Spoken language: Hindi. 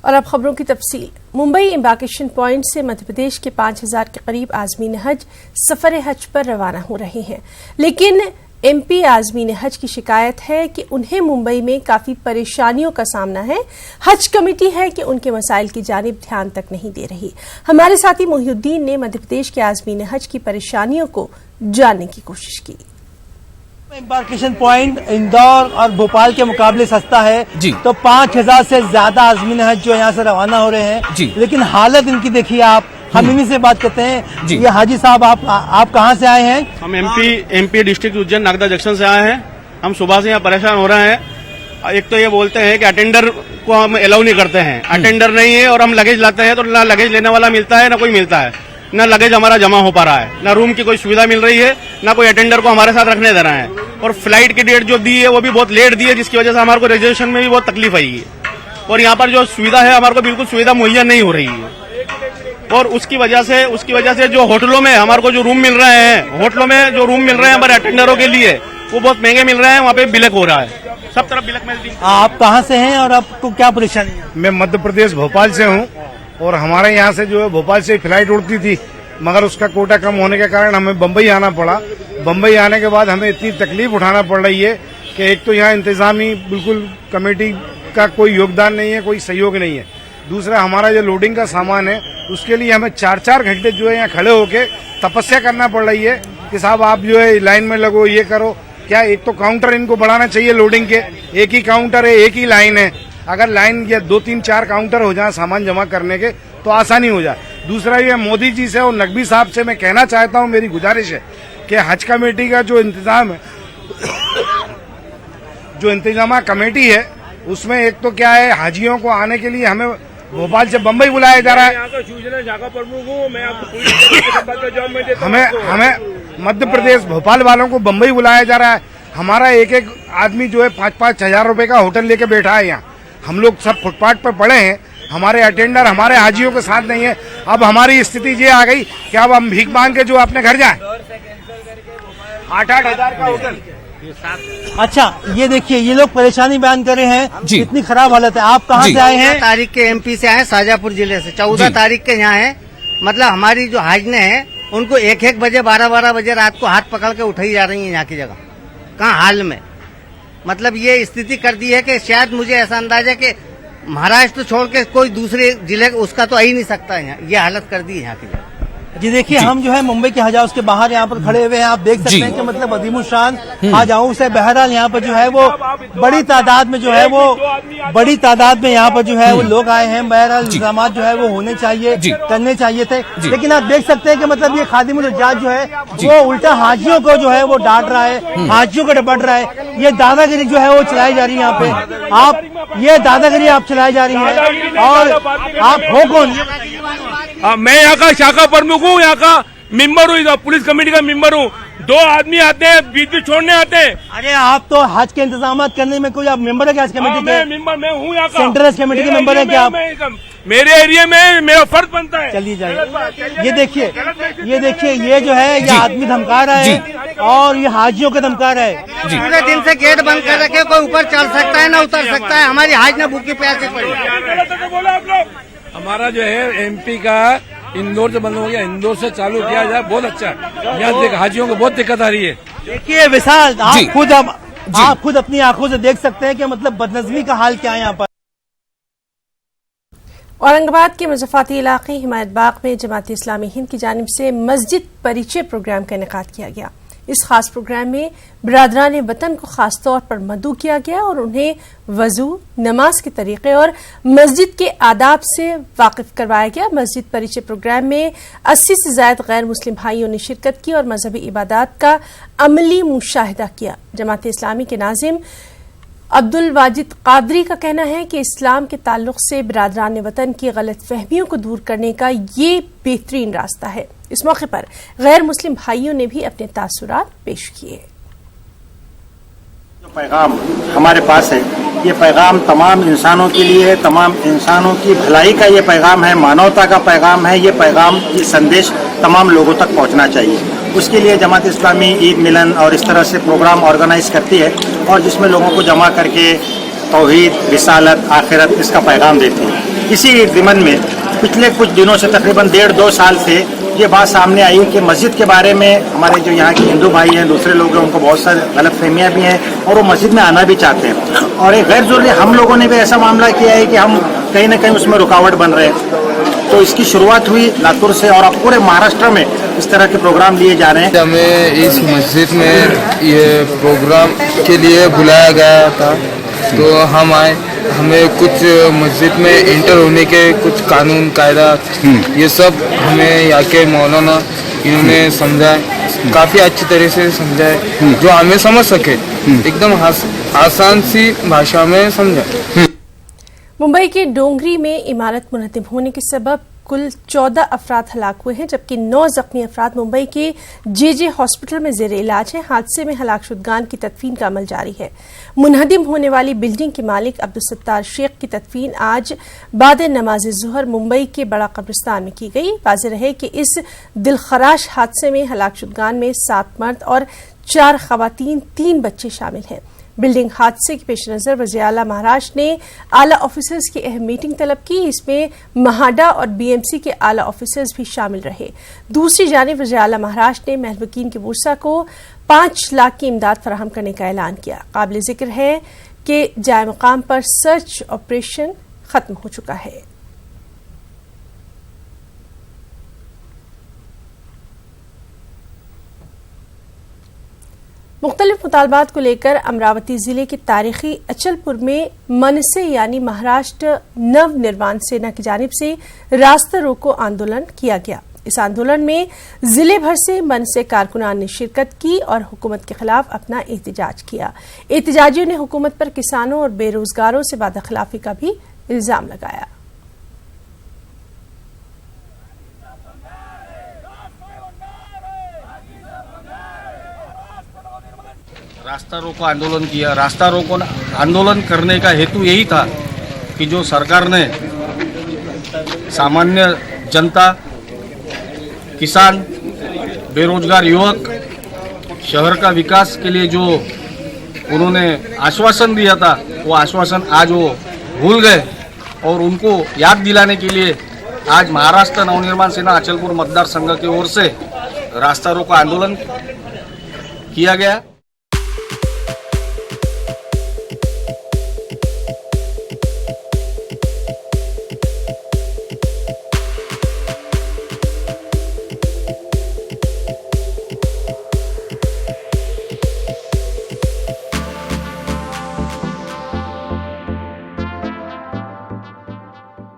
और अब खबरों की तफसील। मुंबई एम्बार्केशन पॉइंट से मध्य प्रदेश के 5000 के करीब आज़मीन हज सफर हज पर रवाना हो रहे हैं, लेकिन एमपी आज़मीन हज की शिकायत है कि उन्हें मुंबई में काफी परेशानियों का सामना है। हज कमेटी है कि उनके मसाइल की जानिब ध्यान तक नहीं दे रही। हमारे साथी मोहिउद्दीन ने मध्य प्रदेश के आज़मीन हज की परेशानियों को जानने की कोशिश की। एम्बार्केशन पॉइंट इंदौर और भोपाल के मुकाबले सस्ता है जी। तो 5000 से ज्यादा आज़मीन हज जो यहाँ से रवाना हो रहे हैं जी। लेकिन हालत इनकी देखिए आप। हम इन्हीं से बात करते हैं जी। ये हाजी साहब आप कहाँ से आए हैं? हम MP district Ujjain Nagda junction से आए हैं। हम सुबह से यहाँ परेशान हो रहे हैं। एक तो ये बोलते हैं कि अटेंडर को हम अलाउ नहीं करते हैं, अटेंडर नहीं है, और हम लगेज लाते हैं तो ना लगेज लेने वाला मिलता है ना कोई मिलता है, ना लगेज हमारा जमा हो पा रहा है, ना रूम की कोई सुविधा मिल रही है, ना कोई अटेंडर को हमारे साथ रखने दे रहा है। और फ्लाइट की डेट जो दी है वो भी बहुत लेट दी है, जिसकी वजह से हमारे को रिजर्वेशन में भी बहुत तकलीफ आई है। और यहाँ पर जो सुविधा है हमारे को बिल्कुल सुविधा मुहैया नहीं हो रही है। और उसकी वजह से जो होटलों में हमारे को जो रूम मिल रहे हैं, होटलों में जो रूम मिल रहे हैं हमारे अटेंडरों के लिए वो बहुत महंगे मिल रहे हैं। वहाँ पे बिलक हो रहा है, सब तरफ बिलक मिलती है। आप कहाँ से हैं और आपको क्या परेशानी है? मैं मध्य प्रदेश भोपाल से हूँ और हमारे यहाँ से जो है भोपाल से फ्लाइट उड़ती थी, मगर उसका कोटा कम होने के कारण हमें बम्बई आना पड़ा। बम्बई आने के बाद हमें इतनी तकलीफ उठाना पड़ रही है कि एक तो यहाँ इंतजामी बिल्कुल कमेटी का कोई योगदान नहीं है, कोई सहयोग नहीं है। दूसरा हमारा जो लोडिंग का सामान है उसके लिए हमें 4-4 घंटे जो है यहाँ खड़े होके तपस्या करना पड़ रही है कि साहब आप जो है लाइन में लगो, ये करो। क्या एक तो काउंटर इनको बढ़ाना चाहिए लोडिंग के, एक ही काउंटर है, एक ही लाइन है। अगर लाइन या 2-3-4 काउंटर हो जाए सामान जमा करने के तो आसानी हो जाए। दूसरा ये मोदी जी से और नकवी साहब से मैं कहना चाहता हूँ, मेरी गुजारिश है कि हज कमेटी का जो इंतजाम है जो इंतजाम कमेटी है उसमें एक तो क्या है, हाजियों को आने के लिए हमें भोपाल से बम्बई बुलाया जा रहा है। हमें मध्य प्रदेश भोपाल वालों को बम्बई बुलाया जा रहा है। हमारा एक आदमी जो है 5-5 हजार रुपए का होटल लेके बैठा है यहाँ। हम लोग सब फुटपाथ पर पड़े हैं, हमारे अटेंडर हमारे हाजियों के साथ नहीं है। अब हमारी स्थिति ये आ गई कि अब हम भीख मांग के जो अपने घर जाए। 8-8 हजार का होटल। अच्छा, ये देखिए ये लोग परेशानी बयान कर रहे हैं, इतनी खराब हालत है। आप कहाँ से आए हैं? 14 तारीख के एमपी से आए, शाहजहांपुर जिले से। 14 तारीख के यहाँ है। मतलब हमारी जो हाजने हैं उनको 1-1 बजे 12-12 बजे रात को हाथ पकड़ के उठाई जा रही है यहाँ की जगह। कहाँ हाल में मतलब ये स्थिति कर दी है कि शायद मुझे ऐसा अंदाजा है कि महाराष्ट्र छोड़ के कोई दूसरे जिले उसका तो आ ही नहीं सकता है। ये हालत कर दी है यहाँ की जगह। जी देखिए, हम जो है मुंबई के हज हाउस के बाहर यहाँ पर खड़े हुए हैं। आप देख सकते हैं कि मतलब अदीमुशान हज हाउस है। बहरहाल यहाँ पर जो है वो बड़ी तादाद में जो है यहाँ पर जो है वो लोग आए हैं। बहरहाल इंतजाम जो है वो होने चाहिए, करने चाहिए थे। लेकिन आप देख सकते हैं कि मतलब ये खादिमुल हुज्जाज जो है वो उल्टा हाजियों को जो है वो डांट रहा है, हाजियों को डपट रहा है। ये दादागिरी जो है वो चलाई जा रही है यहाँ पे। आप ये दादागिरी आप चलाई जा रही है और आप हो कौन? मैं यहाँ का शाखा प्रमुख हूँ, यहाँ का मेंबर हूँ, पुलिस कमेटी का मेंबर हूँ। 2 आदमी आते हैं, बीच छोड़ने आते हैं। अरे आप तो हज के इंतजाम करने में कोई आप मेंबर है क्या हज कमेटी के? मैं हूँ यहाँ का। सेंट्रल हज कमेटी के मेंबर है क्या आप? मेरे एरिया में मेरा फर्ज बनता है। चलिए जाइए। ये देखिए ये जो है ये आदमी धमका रहा है और ये हाजियों को धमका रहा है। पूरे दिन से गेट बंद कर रखे, कोई ऊपर चढ़ सकता है ना उतर सकता है। हमारी हाज ने भूखी प्यासी पड़ी। हमारा जो है एमपी का इंदौर से बंद हो गया, इंदौर से चालू किया जाए, बहुत अच्छा है। यहाँ हाजियों को बहुत दिक्कत आ रही है। देखिए विशाल, आप खुद अपनी आंखों से देख सकते हैं कि मतलब बदनज़मी का हाल क्या है यहाँ पर। औरंगाबाद के मुज़फ़्फ़राती इलाके हिमायत बाग में जमात इस्लामी हिंद की जानिब से मस्जिद परिचय प्रोग्राम का इनेकाद किया गया। इस खास प्रोग्राम में बिरादरान वतन को खास तौर पर मदऊ किया गया और उन्हें वजू, नमाज के तरीके और मस्जिद के आदाब से वाकिफ करवाया गया। मस्जिद परिचय प्रोग्राम में 80 से ज्यादा गैर मुस्लिम भाइयों ने शिरकत की और मजहबी इबादत का अमली मुशाहिदा किया। जमात इस्लामी के नाजिम अब्दुल वाजिद कादरी का कहना है कि इस्लाम के ताल्लुक से बिरादरान वतन की गलत फहमियों को दूर करने का ये बेहतरीन रास्ता है। इस मौके पर गैर मुस्लिम भाइयों ने भी अपने तासुरात पेश किए। जो पैगाम हमारे पास है, ये पैगाम तमाम इंसानों के लिए है, तमाम इंसानों की भलाई का ये पैगाम है, मानवता का पैगाम है। ये पैगाम, ये संदेश तमाम लोगों तक पहुंचना चाहिए। उसके लिए जमात इस्लामी ईद मिलन और इस तरह से प्रोग्राम ऑर्गेनाइज करती है और जिसमें लोगों को जमा करके तौहीद, रिसालत, आखिरत इसका पैगाम देती है। इसी दिमन में पिछले कुछ दिनों से तकरीबन 1.5-2 साल से ये बात सामने आई कि मस्जिद के बारे में हमारे जो यहाँ के हिंदू भाई हैं, दूसरे लोग हैं, उनको बहुत सारी गलतफहमियां भी हैं और वो मस्जिद में आना भी चाहते हैं। और एक गैर जरूरी हम लोगों ने भी ऐसा मामला किया है कि हम कहीं ना कहीं उसमें रुकावट बन रहे हैं। तो इसकी शुरुआत हुई लातूर से और अब पूरे महाराष्ट्र में इस तरह के प्रोग्राम लिए जा रहे हैं। हमें इस मस्जिद में ये प्रोग्राम के लिए बुलाया गया था, तो हम आए। हमें कुछ मस्जिद में इंटर होने के कुछ कानून कायदा ये सब हमें यहाँ के मौलाना इन्होंने समझाए, काफ़ी अच्छी तरह से समझाए जो हमें समझ सके, एकदम आसान सी भाषा में समझाए। मुंबई के डोंगरी में इमारत मुनहदिम होने के सबब कुल 14 अफराद हलाक हुए हैं, जबकि 9 जख्मी अफराद मुंबई के जेजे हॉस्पिटल में जेर इलाज हैं। हादसे में हलाकशुदगान की तदफीन का अमल जारी है। मुनहदिम होने वाली बिल्डिंग के मालिक अब्दुल सत्तार शेख की तदफीन आज बाद नमाज जुहर मुंबई के बड़ा कब्रिस्तान में की गई। वाज़ेह रहे कि इस दिलखराश हादसे में हलाकशुदगान में 7 मर्द और 4 खवातीन, 3 बच्चे शामिल हैं। बिल्डिंग हादसे के पेश नज़र वज़ीर आला महाराष्ट्र ने आला ऑफिसर्स की अहम मीटिंग तलब की। इसमें महाडा और बीएमसी के आला ऑफिसर्स भी शामिल रहे। दूसरी जानिब वज़ीर आला महाराष्ट्र ने महलवकीन के बुरसा को 5 लाख की इमदाद फराहम करने का ऐलान किया। काबिल जिक्र है कि जाए मुकाम पर सर्च ऑपरेशन खत्म हो चुका है। मुख्तलिफ मुतालबात को लेकर अमरावती जिले के तारीखी अचलपुर में मनसे यानी महाराष्ट्र नव निर्माण सेना की जानिब से रास्ता रोको आंदोलन किया गया। इस आंदोलन में जिले भर से मनसे कारकुनान ने शिरकत की और हुकूमत के खिलाफ अपना एहतजाज किया। एहतजाजियों ने हुकूमत पर किसानों और बेरोजगारों से वादाखिलाफी का भी इल्जाम लगाया। रास्ता रोको आंदोलन किया। रास्ता रोको आंदोलन करने का हेतु यही था कि जो सरकार ने सामान्य जनता, किसान, बेरोजगार युवक, शहर का विकास के लिए जो उन्होंने आश्वासन दिया था, वो आश्वासन आज वो भूल गए और उनको याद दिलाने के लिए आज महाराष्ट्र नवनिर्माण सेना अचलपुर मतदार संघ की ओर से रास्ता रोको आंदोलन किया गया।